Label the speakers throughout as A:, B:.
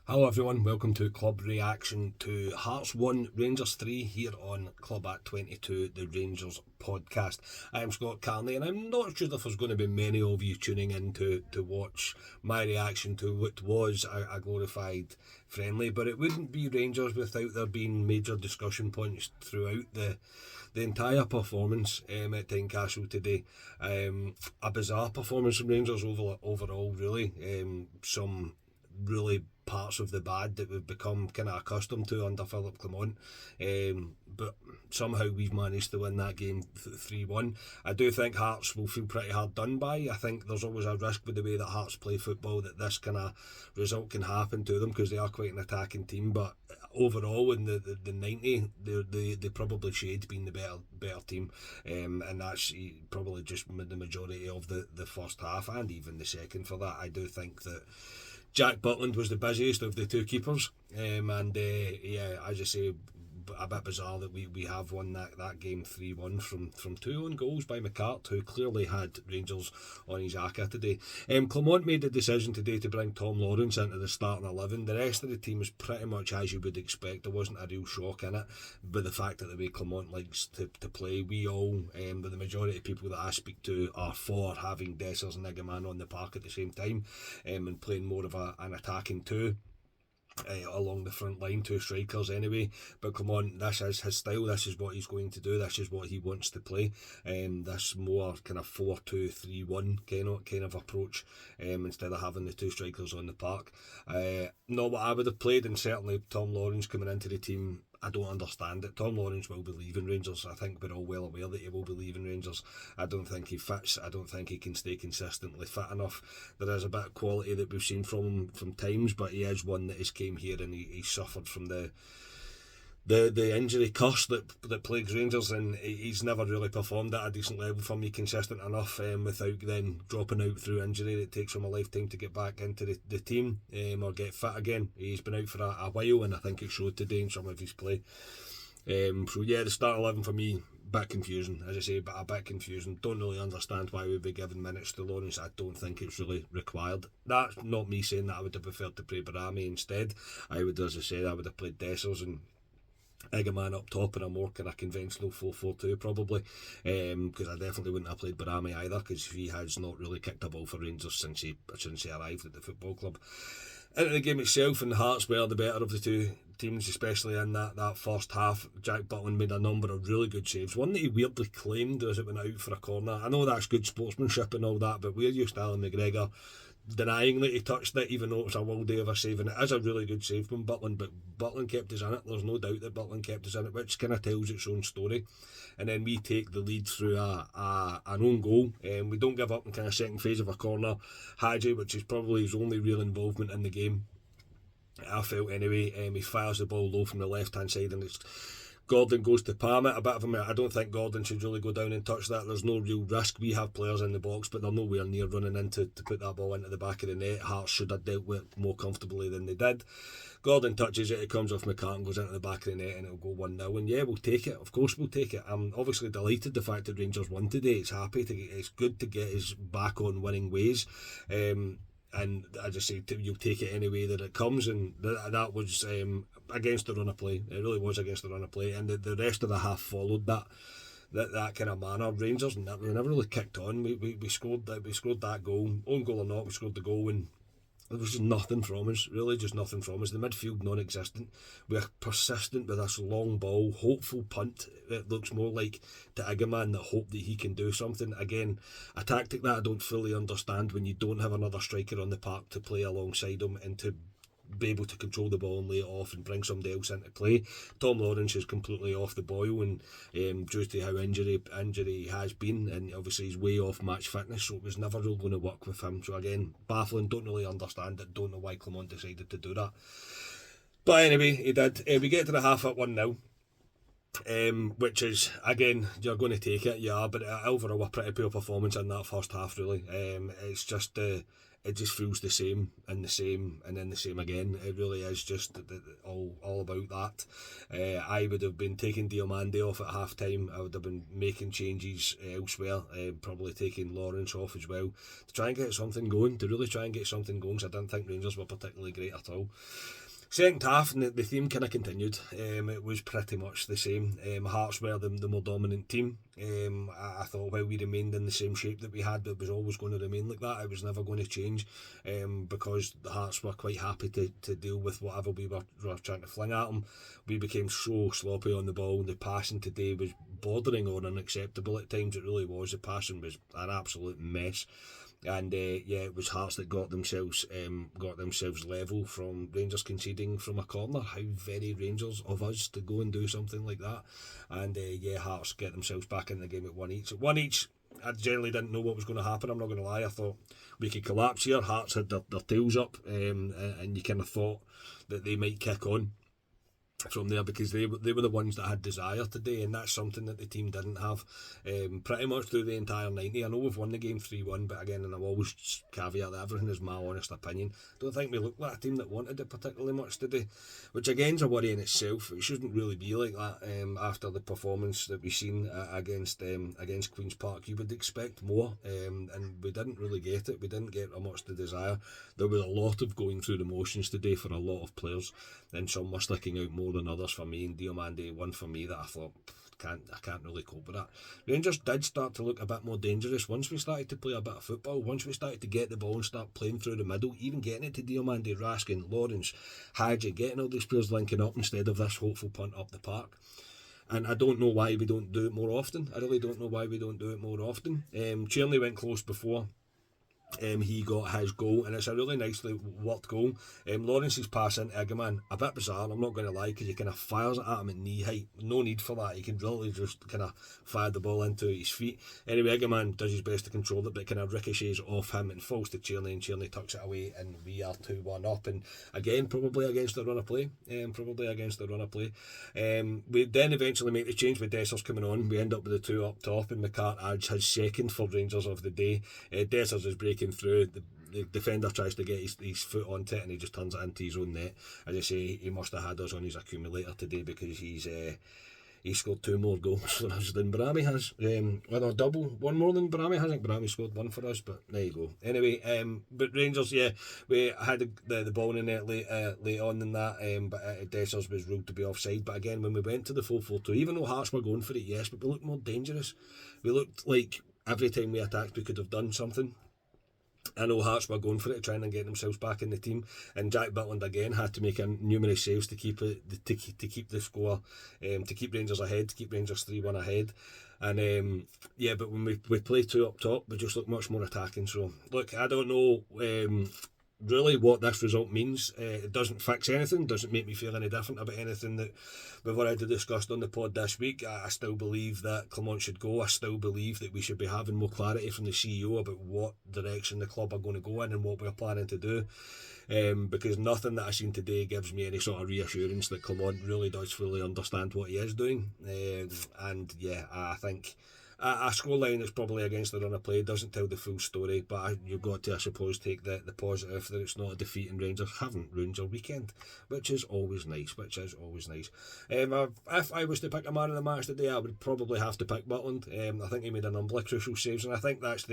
A: Hello everyone, welcome to Club Reaction to Hearts 1, Rangers 3 here on Club at 22, the Rangers podcast. I am Scott Carney and I'm not sure if there's going to be many of you tuning in to watch my reaction to what was a glorified friendly, but it wouldn't be Rangers without there being major discussion points throughout the entire performance at Tynecastle today. A bizarre performance from Rangers overall, really. Some really parts of the bad that we've become kind of accustomed to under Philip Clement. But somehow we've managed to win that game 3-1. I do think Hearts will feel pretty hard done by. I think there's always a risk with the way that Hearts play football that this kind of result can happen to them because they are quite an attacking team. But overall, in the 90, they probably should been the better team. And that's probably just the majority of the first half and even the second for that. I do think that Jack Butland was the busiest of the two keepers, yeah, as I say, a bit bizarre that we have won that game 3-1 from two own goals by McCart, who clearly had Rangers on his acca today. Clement made the decision today to bring Tom Lawrence into the starting 11. The rest of the team is pretty much as you would expect. There wasn't a real shock in it, but the fact that the way Clement likes to play, we all, but the majority of people that I speak to are for having Dessers and Igaman on the park at the same time, and playing more of an attacking two. Along the front line, two strikers anyway. But Clement, this is his style, this is what he's going to do, this is what he wants to play. This more kind of 4-2-3-1 kind of approach, instead of having the two strikers on the park. Not what I would have played, and certainly Tom Lawrence coming into the team, I don't understand it. Tom Lawrence will be leaving Rangers. I think we're all well aware that he will be leaving Rangers. I don't think he fits. I don't think he can stay consistently fit enough. There is a bit of quality that we've seen from him from times, but he is one that has came here and he suffered from the injury curse that plagues Rangers, and he's never really performed at a decent level for me, consistent enough, without then dropping out through injury. It takes him a lifetime to get back into the team, or get fit again. He's been out for a while, and I think it showed today in some of his play. So yeah, the start 11 for me, bit confusing, as I say, but a bit confusing. Don't really understand why we'd be giving minutes to Lawrence. I don't think it's really required. That's not me saying that I would have preferred to play Barami instead. I would, as I said, I would have played Dessers and Igaman up top in a more kind of conventional 4-4-2 probably, because I definitely wouldn't have played Barami either, because he has not really kicked a ball for Rangers since he arrived at the football club. Into the game itself, and Hearts were the better of the two teams, especially in that first half. Jack Butland made a number of really good saves. One that he weirdly claimed as it went out for a corner. I know that's good sportsmanship and all that, but we're used to Alan McGregor denying that he touched it, even though it was a worldie of a save, and it is a really good save from Butland, but Butland kept us in it. There's no doubt that Butland kept us in it, which kind of tells its own story. And then we take the lead through an own goal, and we don't give up in kind of second phase of a corner. Hadji, which is probably his only real involvement in the game, I felt anyway, he fires the ball low from the left hand side, and it's Gordon goes to palm it. A bit of a I don't think Gordon should really go down and touch that. There's no real risk. We have players in the box, but they're nowhere near running in to put that ball into the back of the net. Hearts should have dealt with it more comfortably than they did. Gordon touches it, it comes off McCartan, goes into the back of the net, and it'll go 1-0. And yeah, we'll take it. Of course, we'll take it. I'm obviously delighted the fact that Rangers won today. It's good to get us back on winning ways. And I just say you'll take it any way that it comes, and that was against the run of play. It really was against the run of play, and the rest of the half followed that kind of manner. Rangers never really kicked on. We scored that goal, own goal or not, we scored the goal, and there was just nothing from us, really, just nothing from us. The midfield non-existent. We're persistent with this long ball, hopeful punt. It looks more like to Igaman that hope that he can do something. Again, a tactic that I don't fully understand when you don't have another striker on the park to play alongside him and to be able to control the ball and lay it off and bring somebody else into play. Tom Lawrence is completely off the boil, and due to how injury has been, and obviously he's way off match fitness, so it was never really going to work with him. So again, baffling, don't really understand it, don't know why Clement decided to do that. But anyway, he did. We get to the half at 1-0. Which is, again, you're going to take it, yeah, but overall a pretty poor performance in that first half, really. It's just it just feels the same and the same and then the same again. It really is just all about that. I would have been taking Diomande off at half time. I would have been making changes elsewhere, probably taking Lawrence off as well to try and get something going, to really try and get something going, because I didn't think Rangers were particularly great at all. Second half, and the theme kind of continued. It was pretty much the same. Hearts were the more dominant team. I thought while we remained in the same shape that we had, it was always going to remain like that. It was never going to change, because the Hearts were quite happy to deal with whatever we were trying to fling at them. We became so sloppy on the ball. The passing today was bordering on unacceptable at times. It really was. The passing was an absolute mess. And it was Hearts that got themselves level from Rangers conceding from a corner. How very Rangers of us to go and do something like that. And Hearts get themselves back in the game at 1-1. At 1-1, I generally didn't know what was going to happen. I'm not going to lie. I thought we could collapse here. Hearts had their tails up, and you kind of thought that they might kick on from there, because they were the ones that had desire today, and that's something that the team didn't have pretty much through the entire 90. I know we've won the game 3-1, but again, and I've always caveat that everything is my honest opinion, I don't think we looked like a team that wanted it particularly much today, which again is a worry in itself. It shouldn't really be like that after the performance that we've seen against Queen's Park. You would expect more, and we didn't really get it. We didn't get much to desire. There was a lot of going through the motions today for a lot of players, and some were sticking out more than others for me, and Diomande one for me that I thought I can't really cope with that. Rangers did start to look a bit more dangerous once we started to play a bit of football, once we started to get the ball and start playing through the middle, even getting it to Diomande, Raskin, Lawrence, Hadji, getting all these players linking up instead of this hopeful punt up the park. And I don't know why we don't do it more often. I really don't know why we don't do it more often. Tierney went close before. He got his goal, and it's a really nicely worked goal. Lawrence's pass into Eggman, a bit bizarre, I'm not going to lie, because he kind of fires it at him at knee height. No need for that. He can really just kind of fire the ball into his feet. Anyway, Eggman does his best to control it, but kind of ricochets off him and falls to Tierney, and Tierney tucks it away, and we are 2-1 up. And again, probably against the run of play. We then eventually make the change with Dessers coming on. We end up with the two up top, and McCart adds his second for Rangers of the day. Dessers is breaking through. The defender tries to get his foot onto it, and he just turns it into his own net. As I say, he must have had us on his accumulator today, because he scored 2 more goals for us than Bramy has. With a double, one more than Bramy has. I think Bramy scored 1 for us, but there you go. Anyway, but Rangers, we had the ball in the net late on than that, but Dessers was ruled to be offside. But again, when we went to the 4-4-2, even though Hearts were going for it, yes, but we looked more dangerous. We looked like every time we attacked we could have done something. I know Hearts were going for it, trying to get themselves back in the team, and Jack Butland again had to make numerous saves to keep it, to keep the score, to keep Rangers ahead, to keep Rangers 3-1 ahead. And but when we play 2 up top, we just look much more attacking. So look, I don't know really what this result means. It doesn't fix anything, doesn't make me feel any different about anything that we've already discussed on the pod this week. I still believe that Clement should go. I still believe that we should be having more clarity from the CEO about what direction the club are going to go in and what we're planning to do. Because nothing that I've seen today gives me any sort of reassurance that Clement really does fully understand what he is doing. I think a scoreline that's probably against the run of play doesn't tell the full story, but you've got to, I suppose, take the positive that it's not a defeat, and Rangers haven't ruined your weekend, which is always nice. If I was to pick a man of the match today, I would probably have to pick Butland. I think he made a number of crucial saves, and I think that's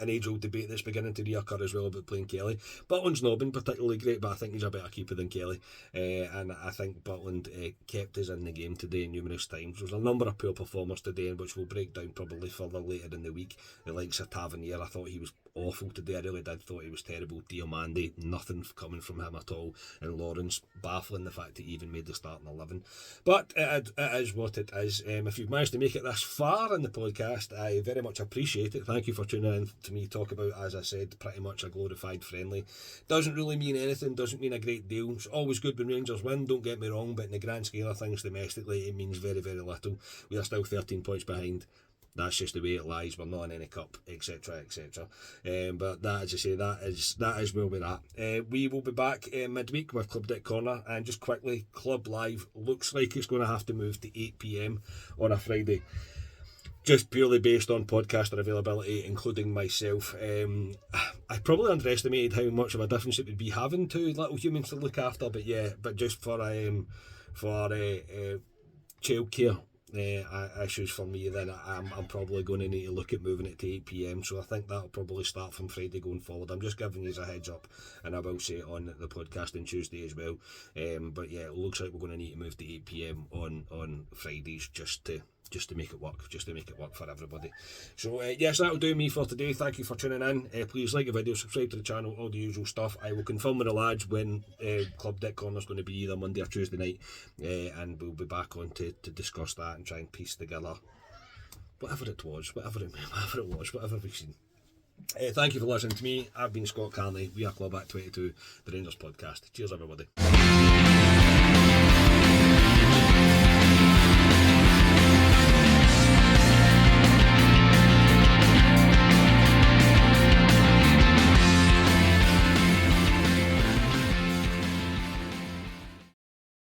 A: an age-old debate that's beginning to reoccur as well about playing Kelly. Butland's not been particularly great, but I think he's a better keeper than Kelly, and I think Butland kept us in the game today numerous times. There's a number of poor performers today, which we'll break down probably further later in the week. The likes of Tavernier, I thought he was awful today. I really did thought he was terrible. Diomande, nothing coming from him at all, and Lawrence, baffling the fact that he even made the starting 11. But it is what it is. If you've managed to make it this far in the podcast, I very much appreciate it. Thank you for tuning in to me talk about, as I said, pretty much a glorified friendly. Doesn't really mean anything, doesn't mean a great deal. It's always good when Rangers win, don't get me wrong, but in the grand scale of things domestically, it means very, very little. We are still 13 points behind. That's just the way it lies. We're not in any cup, etc., etc. But that, as I say, that is where we're at. We will be back midweek with Club Deck Corner, and just quickly, Club Live looks like it's going to have to move to 8 PM on a Friday. just purely based on podcaster availability, including myself. I probably underestimated how much of a difference it would be having two little humans to look after, but just for childcare issues for me, then I'm probably going to need to look at moving it to 8 p.m. So I think that'll probably start from Friday going forward. I'm just giving you a heads up, and I will say it on the podcast on Tuesday as well. But yeah, it looks like we're going to need to move to 8 p.m. on Fridays just to make it work, for everybody. So yes, that'll do me for today. Thank you for tuning in. Please like the video, subscribe to the channel, all the usual stuff. I will confirm with the lads when Club Dick Corner is going to be, either Monday or Tuesday night, and we'll be back on to discuss that and try and piece together whatever we've seen. Thank you for listening to me. I've been Scott Carney. We are Club Act 22, the Rangers podcast. Cheers, everybody.